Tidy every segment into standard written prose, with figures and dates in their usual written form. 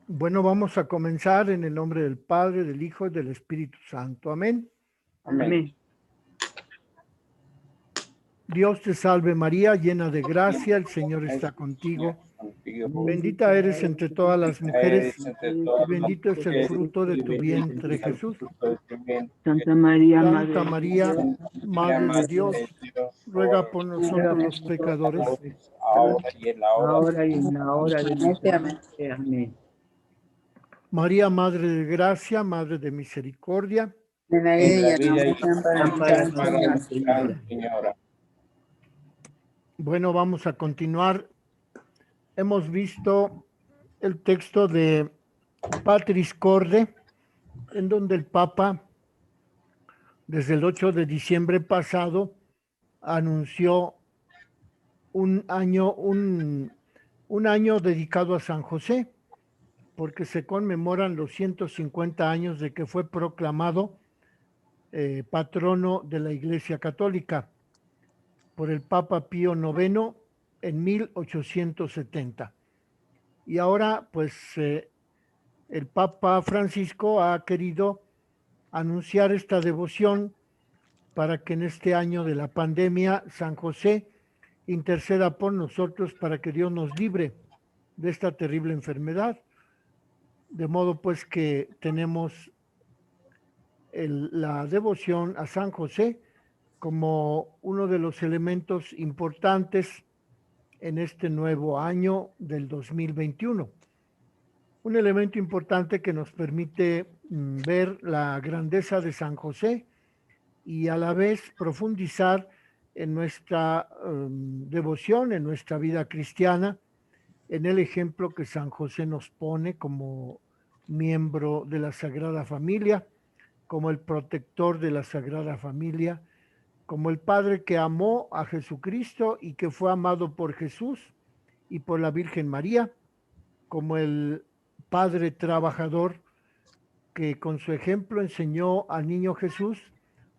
Bueno, vamos a comenzar en el nombre del Padre, del Hijo y del Espíritu Santo. Amén. Amén. Dios te salve María, llena de gracia, el Señor está contigo. Bendita eres entre todas las mujeres y bendito es el fruto de tu vientre, Jesús. Santa María, Santa María, Madre de Dios, ruega por nosotros los pecadores, ahora y en la hora de nuestra muerte. Amén. María, Madre de gracia, Madre de misericordia. En la vida y la muerte Lámpara, Señora. Bueno, vamos a continuar. Hemos visto el texto de Patris Corde, en donde el Papa, desde el 8 de diciembre pasado, anunció un año dedicado a San José, porque se conmemoran los 150 años de que fue proclamado patrono de la Iglesia Católica por el Papa Pío IX en 1870. Y ahora, pues, el Papa Francisco ha querido anunciar esta devoción para que en este año de la pandemia San José interceda por nosotros para que Dios nos libre de esta terrible enfermedad. De modo pues que tenemos la devoción a San José como uno de los elementos importantes en este nuevo año del 2021. Un elemento importante que nos permite ver la grandeza de San José y a la vez profundizar en nuestra devoción, en nuestra vida cristiana, en el ejemplo que San José nos pone como miembro de la Sagrada Familia, como el protector de la Sagrada Familia, como el Padre que amó a Jesucristo y que fue amado por Jesús y por la Virgen María, como el Padre trabajador que con su ejemplo enseñó al niño Jesús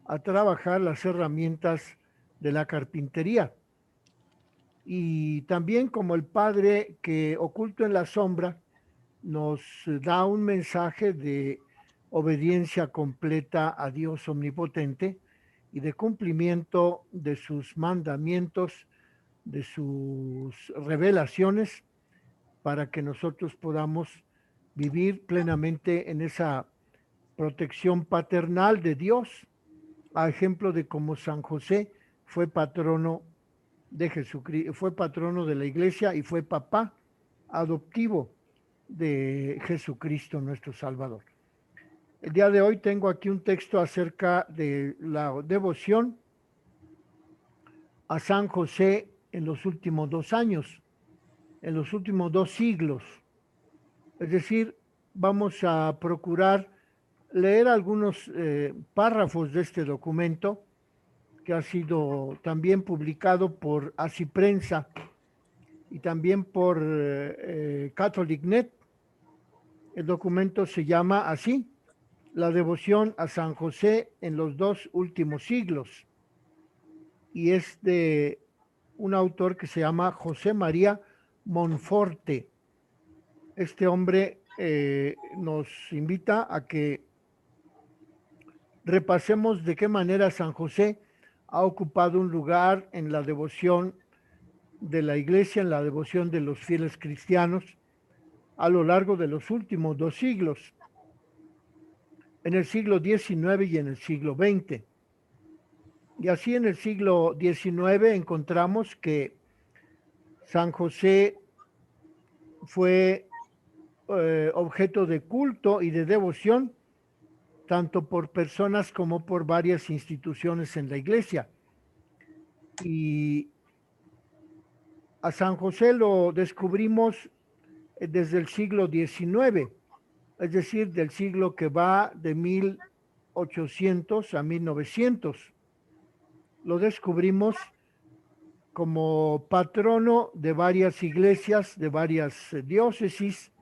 a trabajar las herramientas de la carpintería. Y también como el Padre que oculto en la sombra nos da un mensaje de obediencia completa a Dios omnipotente y de cumplimiento de sus mandamientos, de sus revelaciones, para que nosotros podamos vivir plenamente en esa protección paternal de Dios, a ejemplo de cómo San José fue patrono de Jesucristo, fue patrono de la iglesia y fue papá adoptivo de Jesucristo nuestro Salvador. El día de hoy tengo aquí un texto acerca de la devoción a San José en los últimos 2 años, en los últimos 2 siglos. Es decir, vamos a procurar leer algunos párrafos de este documento que ha sido también publicado por Así Prensa y también por CatholicNet. El documento se llama así: La devoción a San José en los 2 últimos siglos, y es de un autor que se llama José María Monforte. Este hombre nos invita a que repasemos de qué manera San José ha ocupado un lugar en la devoción de la Iglesia, en la devoción de los fieles cristianos a lo largo de los últimos 2 siglos, en el siglo XIX y en el siglo XX. Y así en el siglo XIX encontramos que San José fue objeto de culto y de devoción tanto por personas como por varias instituciones en la iglesia. Y a San José lo descubrimos desde el siglo XIX, es decir, del siglo que va de 1800 a 1900. Lo descubrimos como patrono de varias iglesias, de varias diócesis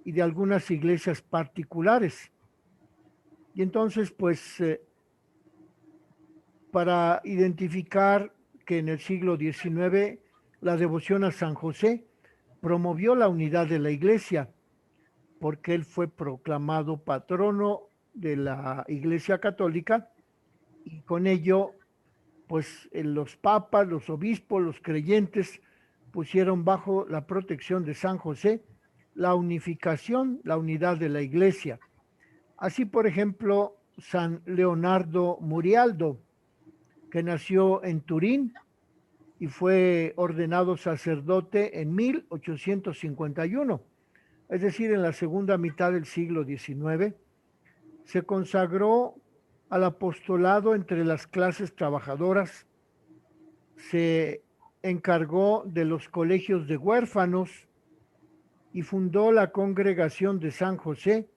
y de algunas iglesias particulares. Y entonces, pues, para identificar que en el siglo XIX la devoción a San José promovió la unidad de la iglesia, porque él fue proclamado patrono de la Iglesia Católica y con ello, pues los papas, los obispos, los creyentes pusieron bajo la protección de San José la unificación, la unidad de la Iglesia. Así, por ejemplo, San Leonardo Murialdo, que nació en Turín y fue ordenado sacerdote en 1851, es decir, en la segunda mitad del siglo XIX, se consagró al apostolado entre las clases trabajadoras, se encargó de los colegios de huérfanos y fundó la congregación de San José,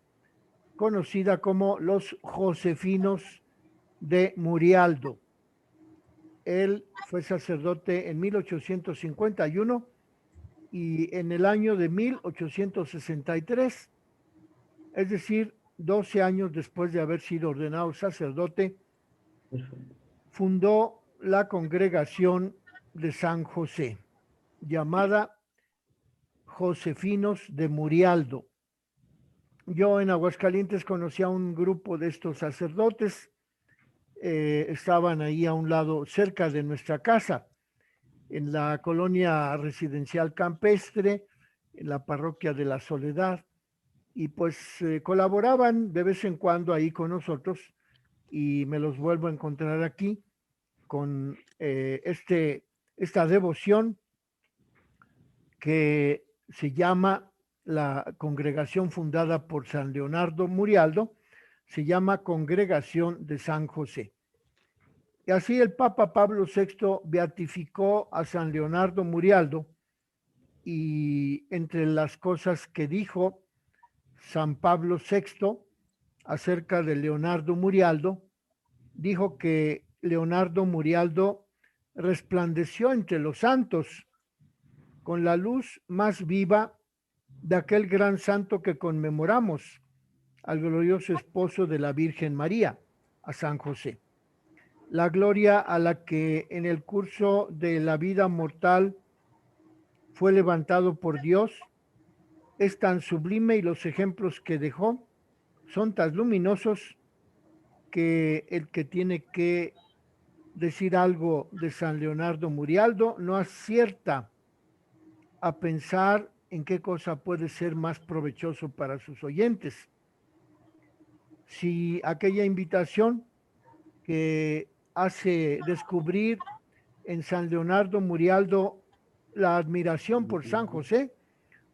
conocida como los Josefinos de Murialdo. Él fue sacerdote en 1851 y en el año de 1863, es decir, 12 años después de haber sido ordenado sacerdote, fundó la congregación de San José, llamada Josefinos de Murialdo. Yo en Aguascalientes conocí a un grupo de estos sacerdotes, estaban ahí a un lado, cerca de nuestra casa, en la colonia residencial campestre, en la parroquia de la Soledad, y pues colaboraban de vez en cuando ahí con nosotros, y me los vuelvo a encontrar aquí con esta devoción que se llama la congregación fundada por San Leonardo Murialdo, se llama Congregación de San José. Y así el Papa Pablo VI beatificó a San Leonardo Murialdo y entre las cosas que dijo San Pablo VI acerca de Leonardo Murialdo, dijo que Leonardo Murialdo resplandeció entre los santos con la luz más viva de aquel gran santo que conmemoramos, al glorioso esposo de la Virgen María, a San José. La gloria a la que en el curso de la vida mortal fue levantado por Dios es tan sublime y los ejemplos que dejó son tan luminosos que el que tiene que decir algo de San Leonardo Murialdo no acierta a pensar en qué cosa puede ser más provechoso para sus oyentes. Si aquella invitación que hace descubrir en San Leonardo Murialdo la admiración por San José,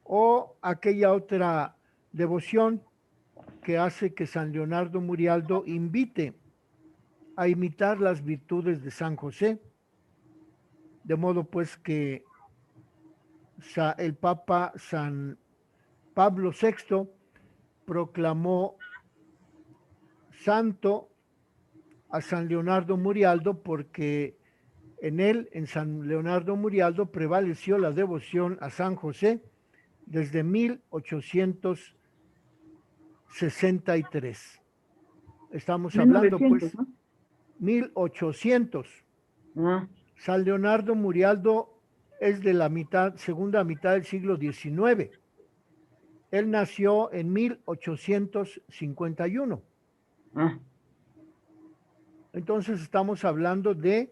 o aquella otra devoción que hace que San Leonardo Murialdo invite a imitar las virtudes de San José, de modo pues que el Papa San Pablo VI proclamó santo a San Leonardo Murialdo porque en él, en San Leonardo Murialdo, prevaleció la devoción a San José desde 1863. Estamos hablando 1900, pues ¿no? 1800. Ah, San Leonardo Murialdo es de la segunda mitad del siglo XIX. Él nació en 1851. ah, Entonces estamos hablando de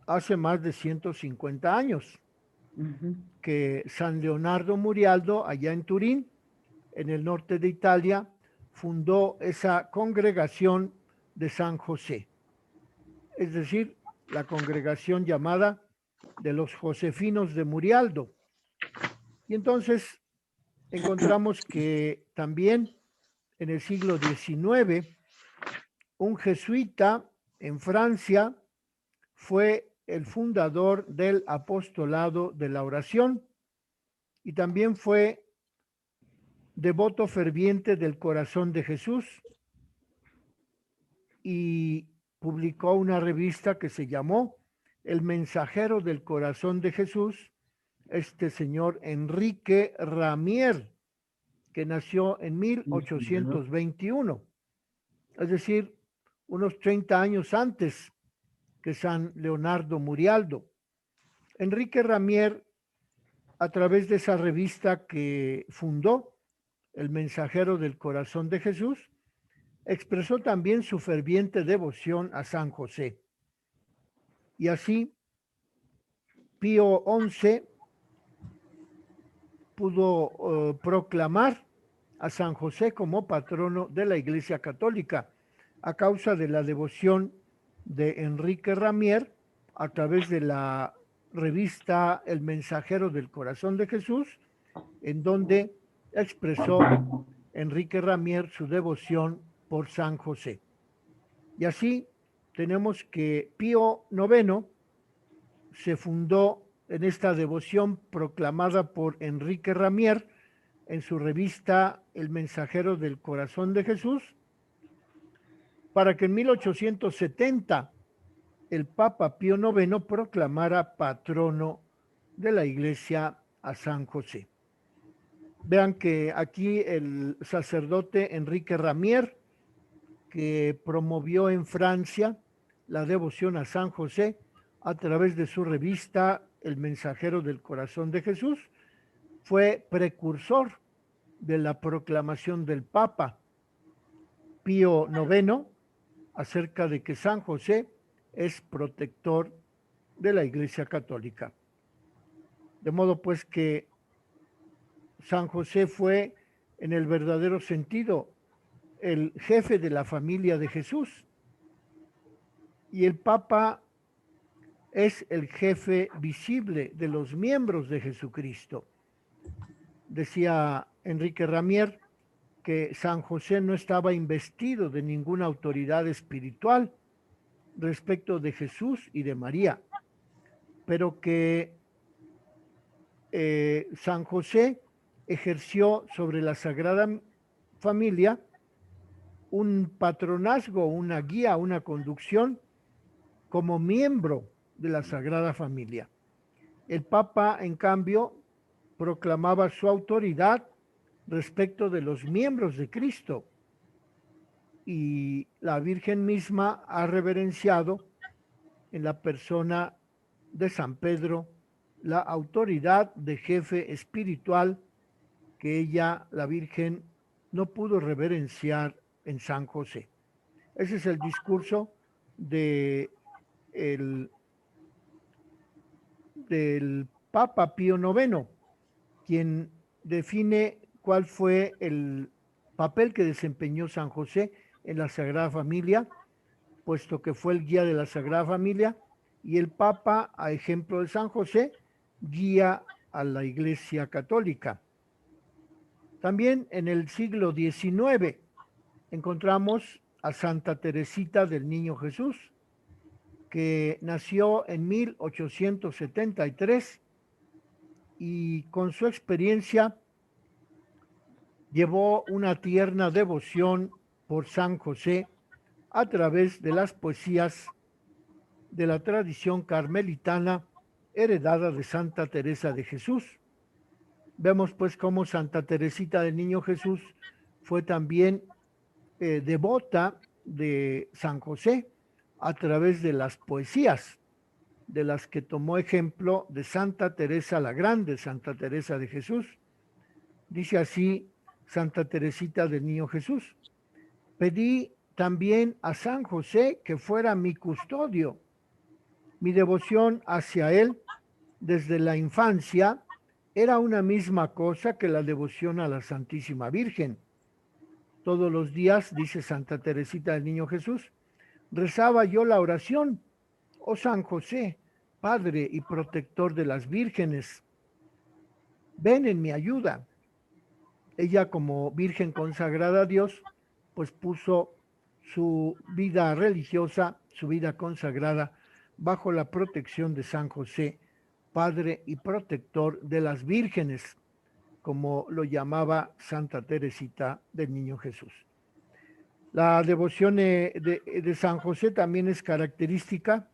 hace más de 150 años que San Leonardo Murialdo, allá en Turín, en el norte de Italia, fundó esa congregación de San José, es decir, la congregación llamada de los Josefinos de Murialdo. Y entonces encontramos que también en el siglo XIX, un jesuita en Francia fue el fundador del apostolado de la oración y también fue devoto ferviente del corazón de Jesús y publicó una revista que se llamó El Mensajero del Corazón de Jesús, este señor Enrique Ramier, que nació en 1821, es decir, unos 30 años antes que San Leonardo Murialdo. Enrique Ramier, a través de esa revista que fundó, el mensajero del corazón de Jesús, expresó también su ferviente devoción a San José. Y así, Pío XI pudo proclamar a San José como patrono de la Iglesia Católica a causa de la devoción de Enrique Ramier a través de la revista El Mensajero del Corazón de Jesús, en donde expresó Enrique Ramier su devoción por San José. Y así tenemos que Pío IX se fundó en esta devoción proclamada por Enrique Ramier en su revista El Mensajero del Corazón de Jesús, para que en 1870 el Papa Pío IX proclamara patrono de la Iglesia a San José. Vean que aquí el sacerdote Enrique Ramier, que promovió en Francia la devoción a San José a través de su revista El Mensajero del Corazón de Jesús, fue precursor de la proclamación del Papa Pío IX acerca de que San José es protector de la Iglesia Católica. De modo pues que San José fue, en el verdadero sentido, el jefe de la familia de Jesús, y el Papa es el jefe visible de los miembros de Jesucristo. Decía Enrique Ramier que San José no estaba investido de ninguna autoridad espiritual respecto de Jesús y de María, pero que San José ejerció sobre la Sagrada Familia un patronazgo, una guía, una conducción como miembro de la Sagrada Familia. El Papa, en cambio, proclamaba su autoridad respecto de los miembros de Cristo, y la Virgen misma ha reverenciado en la persona de San Pedro la autoridad de jefe espiritual que ella, la Virgen, no pudo reverenciar en San José. Ese es el discurso del Papa Pío IX, quien define cuál fue el papel que desempeñó San José en la Sagrada Familia, puesto que fue el guía de la Sagrada Familia, y el Papa, a ejemplo de San José, guía a la Iglesia Católica. También en el siglo XIX encontramos a Santa Teresita del Niño Jesús, que nació en 1873 y con su experiencia llevó una tierna devoción por San José a través de las poesías de la tradición carmelitana heredada de Santa Teresa de Jesús. Vemos pues cómo Santa Teresita del Niño Jesús fue también devota de San José a través de las poesías, de las que tomó ejemplo de Santa Teresa la Grande, Santa Teresa de Jesús. Dice así Santa Teresita del Niño Jesús: pedí también a San José que fuera mi custodio. Mi devoción hacia él desde la infancia era una misma cosa que la devoción a la Santísima Virgen. Todos los días, dice Santa Teresita del Niño Jesús, rezaba yo la oración: oh San José, Padre y protector de las vírgenes, ven en mi ayuda. Ella, como virgen consagrada a Dios, pues puso su vida religiosa, su vida consagrada, bajo la protección de San José, Padre y protector de las vírgenes, como lo llamaba Santa Teresita del Niño Jesús. La devoción de San José también es característica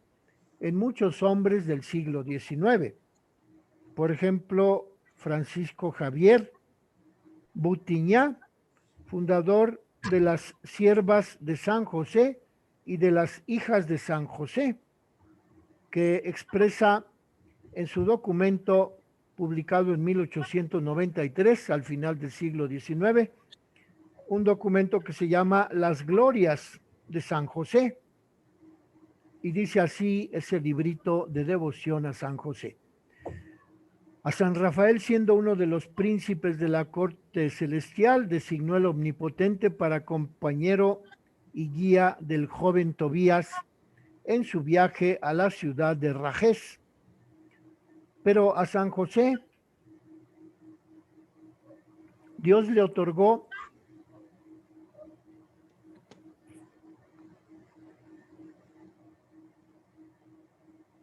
en muchos hombres del siglo XIX. Por ejemplo, Francisco Javier Butiñá, fundador de las Siervas de San José y de las Hijas de San José, que expresa en su documento publicado en 1893, al final del siglo XIX, un documento que se llama Las Glorias de San José, y dice así ese librito de devoción a San José. A San Rafael, siendo uno de los príncipes de la corte celestial, designó el Omnipotente para compañero y guía del joven Tobías en su viaje a la ciudad de Rajés. Pero a San José, Dios le otorgó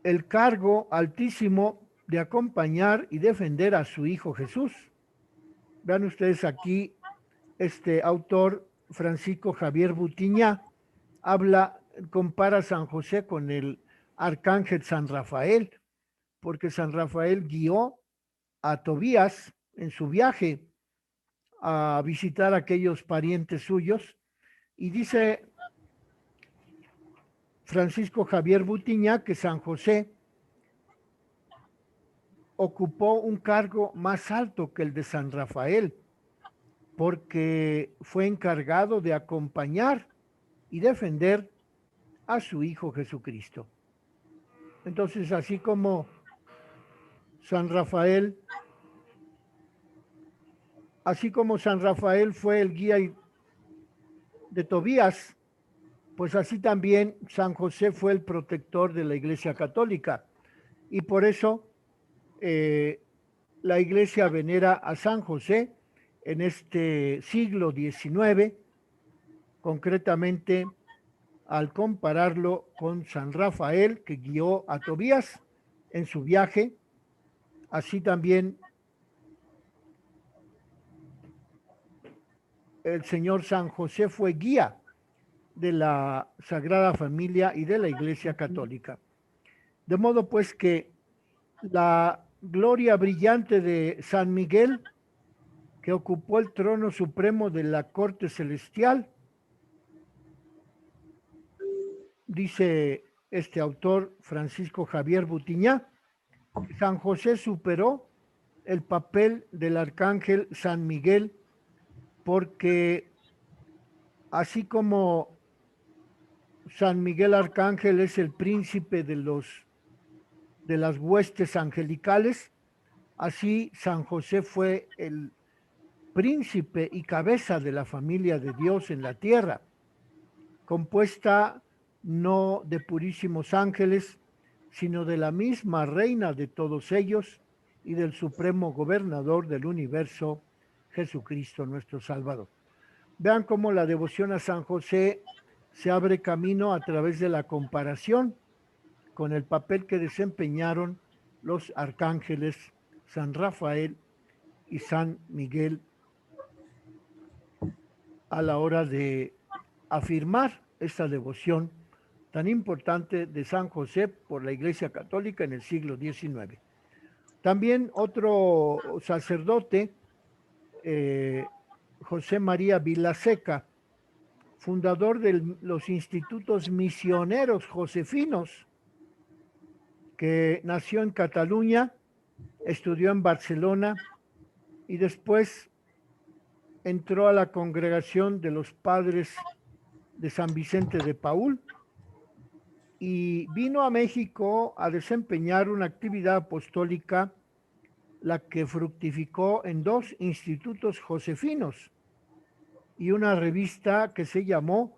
el cargo altísimo de acompañar y defender a su hijo Jesús. Vean ustedes aquí, este autor, Francisco Javier Butiñá, compara a San José con el arcángel San Rafael, porque San Rafael guió a Tobías en su viaje a visitar a aquellos parientes suyos, y dice Francisco Javier Butiñá que San José ocupó un cargo más alto que el de San Rafael, porque fue encargado de acompañar y defender a su Hijo Jesucristo. Entonces, así como San Rafael fue el guía de Tobías, pues así también San José fue el protector de la Iglesia Católica. Y por eso la Iglesia venera a San José en este siglo XIX, concretamente al compararlo con San Rafael, que guió a Tobías en su viaje. Así también el Señor San José fue guía de la Sagrada Familia y de la Iglesia Católica. De modo pues que la gloria brillante de San Miguel, que ocupó el trono supremo de la corte celestial, dice este autor Francisco Javier Butiñá, San José superó el papel del arcángel San Miguel, porque así como San Miguel Arcángel es el príncipe de las huestes angelicales, así San José fue el príncipe y cabeza de la familia de Dios en la tierra, compuesta no de purísimos ángeles, sino de la misma reina de todos ellos y del supremo gobernador del universo, Jesucristo nuestro Salvador. Vean cómo la devoción a San José se abre camino a través de la comparación con el papel que desempeñaron los arcángeles San Rafael y San Miguel a la hora de afirmar esta devoción tan importante de San José por la Iglesia Católica en el siglo XIX. También otro sacerdote, José María Vilaseca, fundador de los institutos misioneros josefinos, que nació en Cataluña, estudió en Barcelona y después entró a la congregación de los padres de San Vicente de Paúl y vino a México a desempeñar una actividad apostólica, la que fructificó en 2 institutos josefinos y una revista que se llamó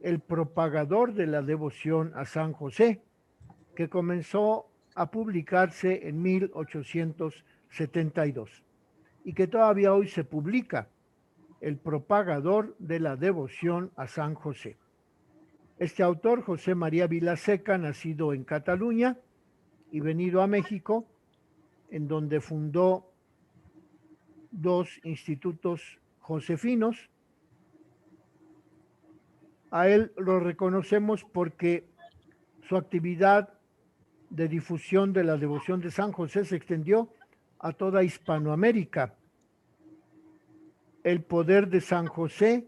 El Propagador de la Devoción a San José, que comenzó a publicarse en 1872 y que todavía hoy se publica, El Propagador de la Devoción a San José. Este autor, José María Vilaseca, nacido en Cataluña y venido a México, en donde fundó 2 institutos josefinos. A él lo reconocemos porque su actividad de difusión de la devoción de San José se extendió a toda Hispanoamérica. El poder de San José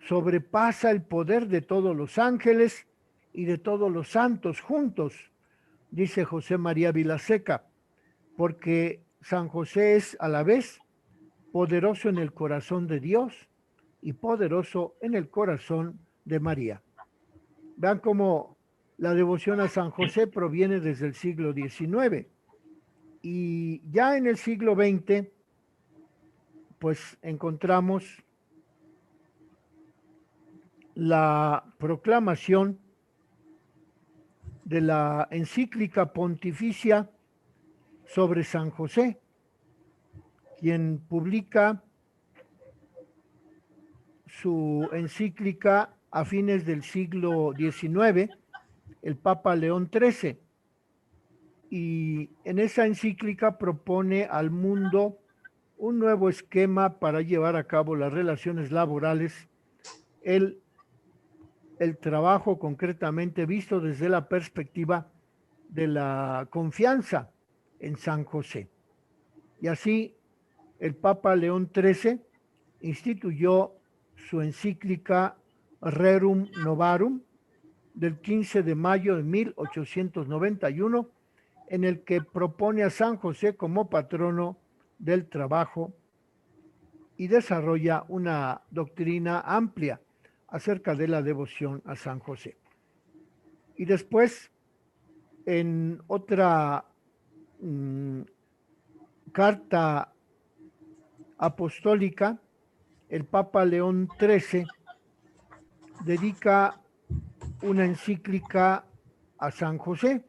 sobrepasa el poder de todos los ángeles y de todos los santos juntos, dice José María Vilaseca, porque San José es a la vez poderoso en el corazón de Dios y poderoso en el corazón de María. Vean cómo la devoción a San José proviene desde el siglo XIX y ya en el siglo XX pues encontramos la proclamación de la encíclica pontificia sobre San José, quien publica su encíclica a fines del siglo XIX, el Papa León XIII. Y en esa encíclica propone al mundo un nuevo esquema para llevar a cabo las relaciones laborales, el trabajo concretamente visto desde la perspectiva de la confianza en San José. Y así el Papa León XIII instituyó su encíclica Rerum Novarum del 15 de mayo de 1891, en el que propone a San José como patrono del trabajo y desarrolla una doctrina amplia acerca de la devoción a San José. Y después, en otra carta apostólica, el Papa León XIII dedica una encíclica a San José,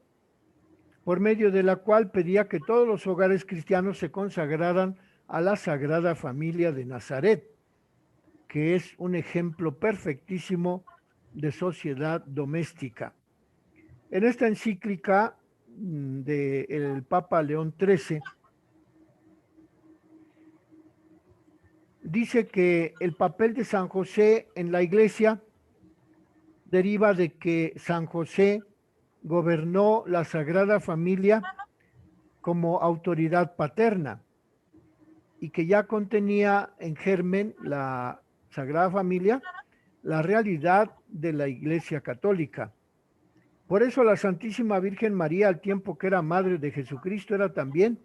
por medio de la cual pedía que todos los hogares cristianos se consagraran a la Sagrada Familia de Nazaret, que es un ejemplo perfectísimo de sociedad doméstica. En esta encíclica del Papa León XIII, dice que el papel de San José en la Iglesia deriva de que San José gobernó la Sagrada Familia como autoridad paterna y que ya contenía en germen la Sagrada Familia la realidad de la Iglesia Católica. Por eso la Santísima Virgen María, al tiempo que era madre de Jesucristo, era también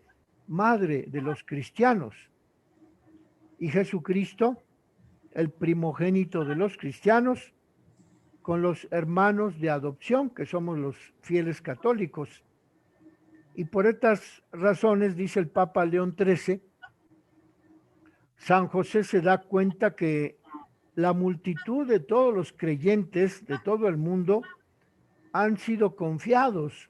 madre de los cristianos. Y Jesucristo, el primogénito de los cristianos, con los hermanos de adopción, que somos los fieles católicos. Y por estas razones, dice el Papa León XIII, San José se da cuenta que la multitud de todos los creyentes de todo el mundo han sido confiados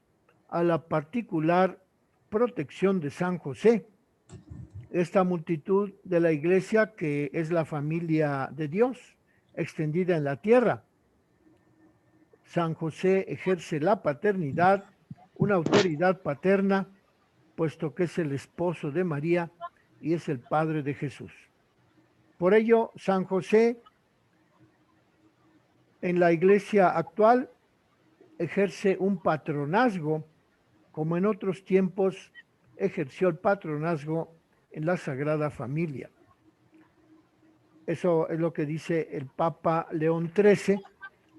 a la particular protección de San José. Esta multitud de la Iglesia, que es la familia de Dios extendida en la tierra. San José ejerce la paternidad, una autoridad paterna, puesto que es el esposo de María y es el padre de Jesús. Por ello, San José en la Iglesia actual ejerce un patronazgo, como en otros tiempos ejerció el patronazgo en la Sagrada Familia. Eso es lo que dice el Papa León XIII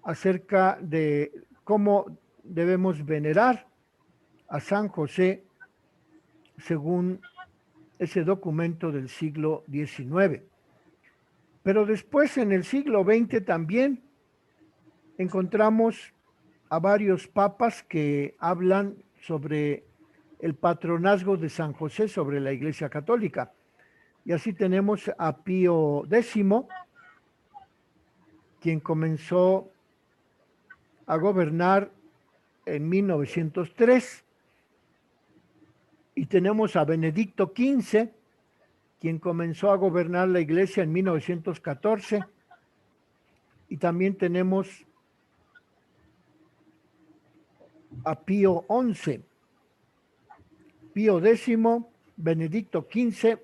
acerca de cómo debemos venerar a San José según ese documento del siglo XIX. Pero después, en el siglo XX también encontramos a varios papas que hablan sobre el patronazgo de San José sobre la Iglesia Católica. Y así tenemos a Pío X, quien comenzó a gobernar en 1903. Y tenemos a Benedicto XV, quien comenzó a gobernar la Iglesia en 1914. Y también tenemos a Pío XI, Pío X, Benedicto XV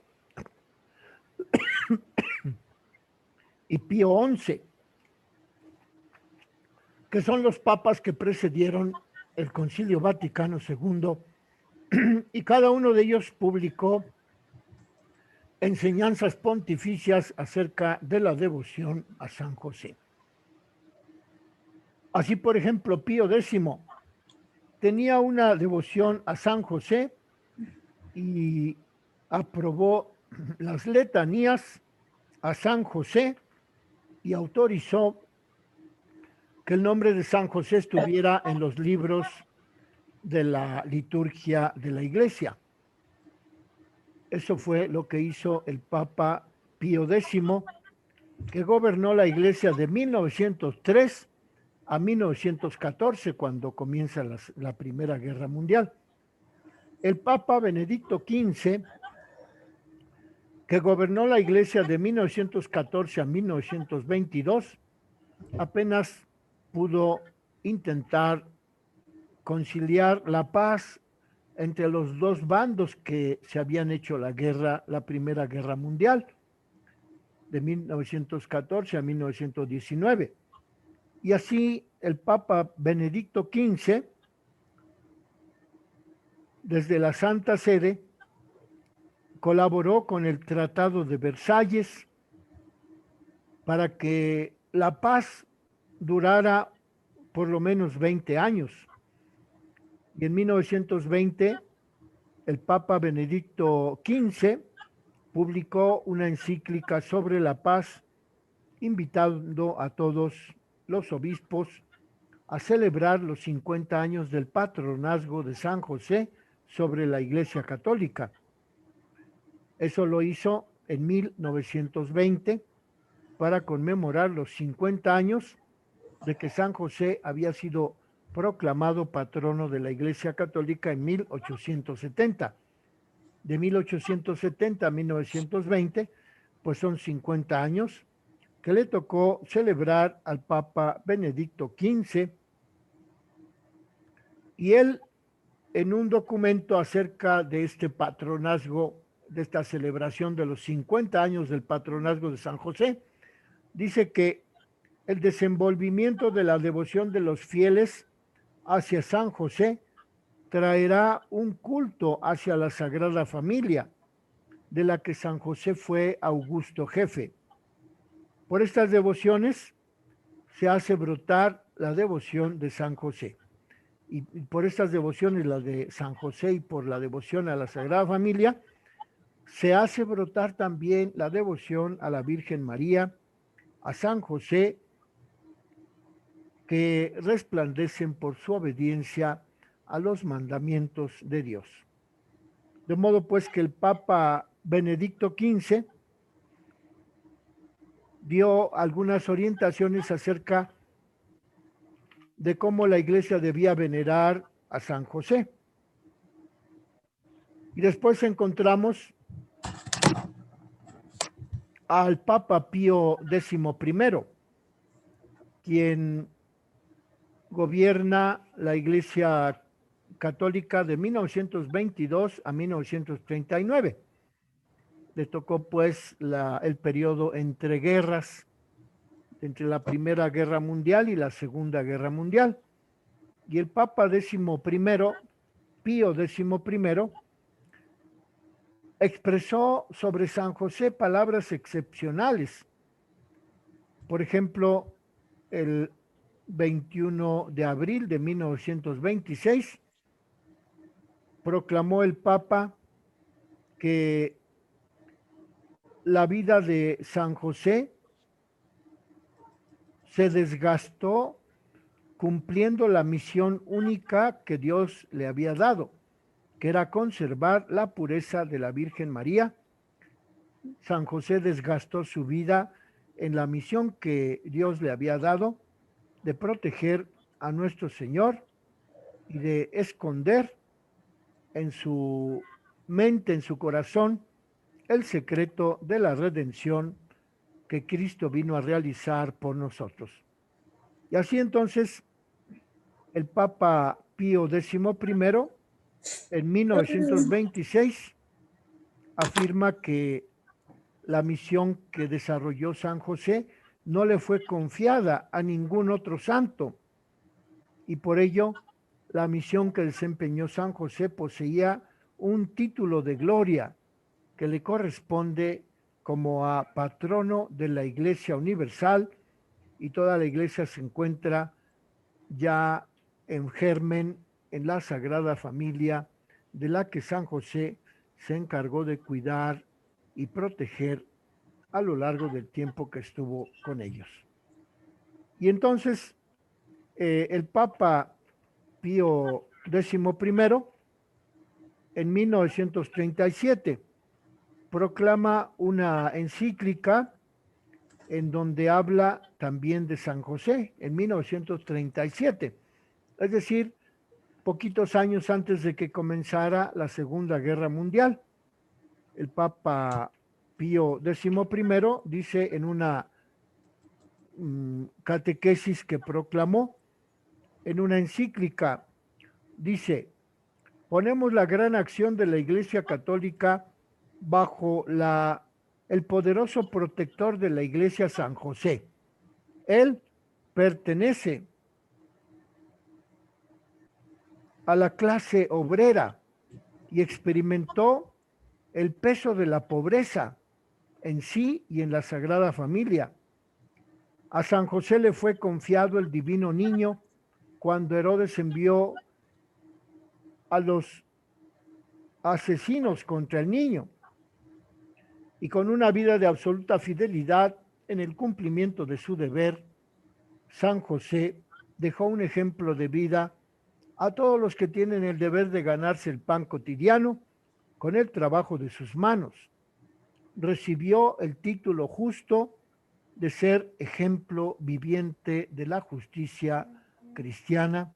y Pío XI, que son los papas que precedieron el Concilio Vaticano II, y cada uno de ellos publicó enseñanzas pontificias acerca de la devoción a San José. Así, por ejemplo, Pío X tenía una devoción a San José y aprobó las letanías a San José y autorizó que el nombre de San José estuviera en los libros de la liturgia de la Iglesia. Eso fue lo que hizo el Papa Pío X, que gobernó la Iglesia de 1903 a 1914, cuando comienza la Primera Guerra Mundial. El Papa Benedicto XV, que gobernó la Iglesia de 1914 a 1922, apenas pudo intentar conciliar la paz entre los dos bandos que se habían hecho la Primera Guerra Mundial, de 1914 a 1919. Y así el Papa Benedicto XV, desde la Santa Sede, colaboró con el Tratado de Versalles para que la paz durara por lo menos 20 años. Y en 1920, el Papa Benedicto XV publicó una encíclica sobre la paz, invitando a todos los obispos a celebrar los 50 años del patronazgo de San José sobre la Iglesia Católica. Eso lo hizo en 1920 para conmemorar los 50 años de que San José había sido proclamado patrono de la Iglesia Católica en 1870. De 1870 a 1920, pues son 50 años que le tocó celebrar al Papa Benedicto XV, y él, en un documento acerca de este patronazgo, de esta celebración de los 50 años del patronazgo de San José, dice que el desenvolvimiento de la devoción de los fieles hacia San José traerá un culto hacia la Sagrada Familia, de la que San José fue augusto jefe. Por estas devociones se hace brotar la devoción de San José. Y por estas devociones, la de San José, y por la devoción a la Sagrada Familia, se hace brotar también la devoción a la Virgen María, a San José, que resplandecen por su obediencia a los mandamientos de Dios. De modo pues que el Papa Benedicto XV dio algunas orientaciones acerca de cómo la Iglesia debía venerar a San José. Y después encontramos al Papa Pío XI, quien gobierna la Iglesia Católica de 1922 a 1939. Le tocó pues el periodo entre guerras, entre la Primera Guerra Mundial y la Segunda Guerra Mundial. Y el Papa Pío XI, expresó sobre San José palabras excepcionales. Por ejemplo, el 21 de abril de 1926, proclamó el Papa que la vida de San José se desgastó cumpliendo la misión única que Dios le había dado, que era conservar la pureza de la Virgen María. San José desgastó su vida en la misión que Dios le había dado de proteger a nuestro Señor y de esconder en su mente, en su corazón, el secreto de la redención que Cristo vino a realizar por nosotros. Y así entonces el Papa Pío XI, en 1926, afirma que la misión que desarrolló San José no le fue confiada a ningún otro santo, y por ello la misión que desempeñó San José poseía un título de gloria que le corresponde como a patrono de la Iglesia Universal, y toda la Iglesia se encuentra ya en germen en la Sagrada Familia, de la que San José se encargó de cuidar y proteger a lo largo del tiempo que estuvo con ellos. Y entonces el Papa Pío XI, en 1937, proclama una encíclica en donde habla también de San José, en 1937, es decir, poquitos años antes de que comenzara la Segunda Guerra Mundial. El Papa Pío XI dice en una catequesis que proclamó, en una encíclica, dice: ponemos la gran acción de la Iglesia Católica bajo el poderoso protector de la Iglesia, San José. Él pertenece a la clase obrera y experimentó el peso de la pobreza en sí y en la Sagrada Familia. A San José le fue confiado el divino niño cuando Herodes envió a los asesinos contra el niño, y con una vida de absoluta fidelidad en el cumplimiento de su deber, San José dejó un ejemplo de vida a todos los que tienen el deber de ganarse el pan cotidiano con el trabajo de sus manos. Recibió el título justo de ser ejemplo viviente de la justicia cristiana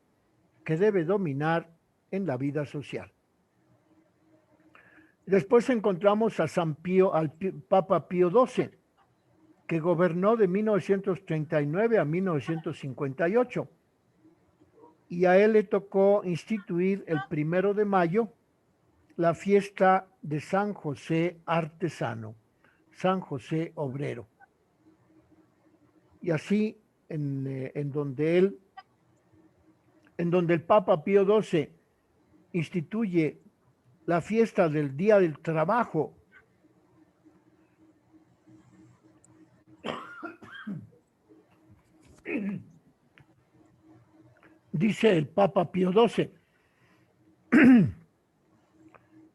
que debe dominar en la vida social. Después encontramos a al Papa Pío XII, que gobernó de 1939 a 1958. Y a él le tocó instituir el 1 de mayo la fiesta de San José Artesano, San José Obrero. Y así, en donde el Papa Pío XII instituye la fiesta del Día del Trabajo, dice el Papa Pío XII,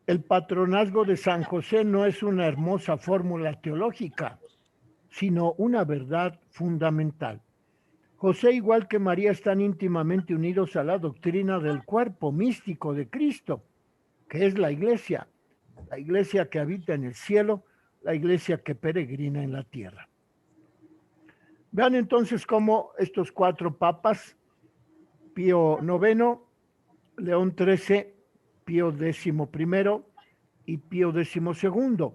el patronazgo de San José no es una hermosa fórmula teológica, sino una verdad fundamental. José, igual que María, están íntimamente unidos a la doctrina del cuerpo místico de Cristo, que es la iglesia que habita en el cielo, la iglesia que peregrina en la tierra. Vean entonces cómo estos 4 papas, Pío IX, León XIII, Pío XI y Pío XII,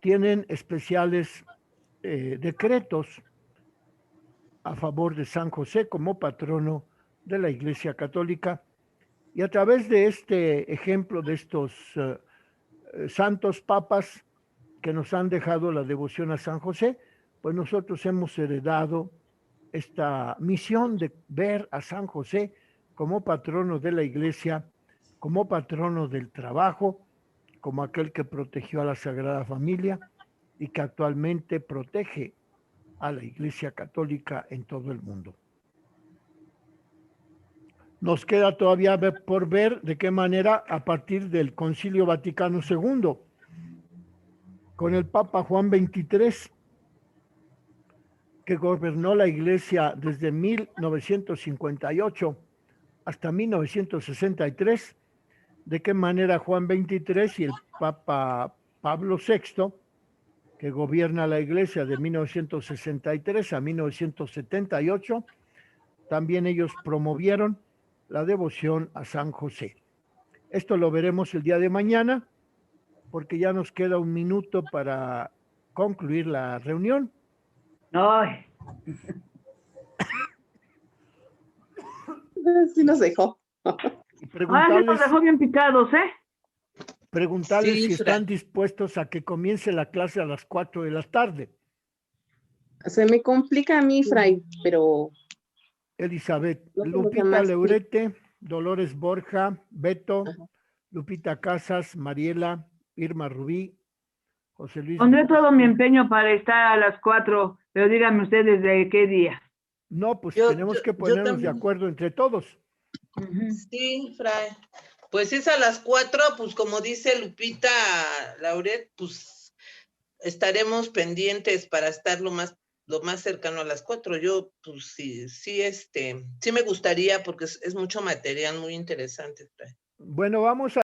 tienen especiales decretos a favor de San José como patrono de la Iglesia Católica, y a través de este ejemplo de estos santos papas que nos han dejado la devoción a San José, pues nosotros hemos heredado esta misión de ver a San José como patrono de la Iglesia, como patrono del trabajo, como aquel que protegió a la Sagrada Familia y que actualmente protege a la Iglesia Católica en todo el mundo. Nos queda todavía por ver de qué manera, a partir del Concilio Vaticano II, con el Papa Juan XXIII, que gobernó la Iglesia desde 1958 hasta 1963, de qué manera Juan XXIII y el Papa Pablo VI, que gobierna la Iglesia de 1963 a 1978, también ellos promovieron la devoción a San José. Esto lo veremos el día de mañana, porque ya nos queda un minuto para concluir la reunión. Ay. Sí nos dejó. Preguntarles, nos dejó bien picados, preguntarles Sí, si están dispuestos a que comience la clase a las 4 de la tarde. Se me complica a mí, Fray, pero... Elizabeth, No Lupita Leurete, Dolores Borja, Beto, Ajá. Lupita Casas, Mariela, Irma Rubí, José Luis. Pondré todo mi empeño para estar a las 4, pero díganme ustedes de qué día. No, pues tenemos que ponernos de acuerdo entre todos. Sí, Fray. Pues es a las 4, pues como dice Lupita, Lauret, pues estaremos pendientes para estar lo más cercano a las 4. Yo, pues sí, sí me gustaría porque es mucho material muy interesante. Bueno, vamos a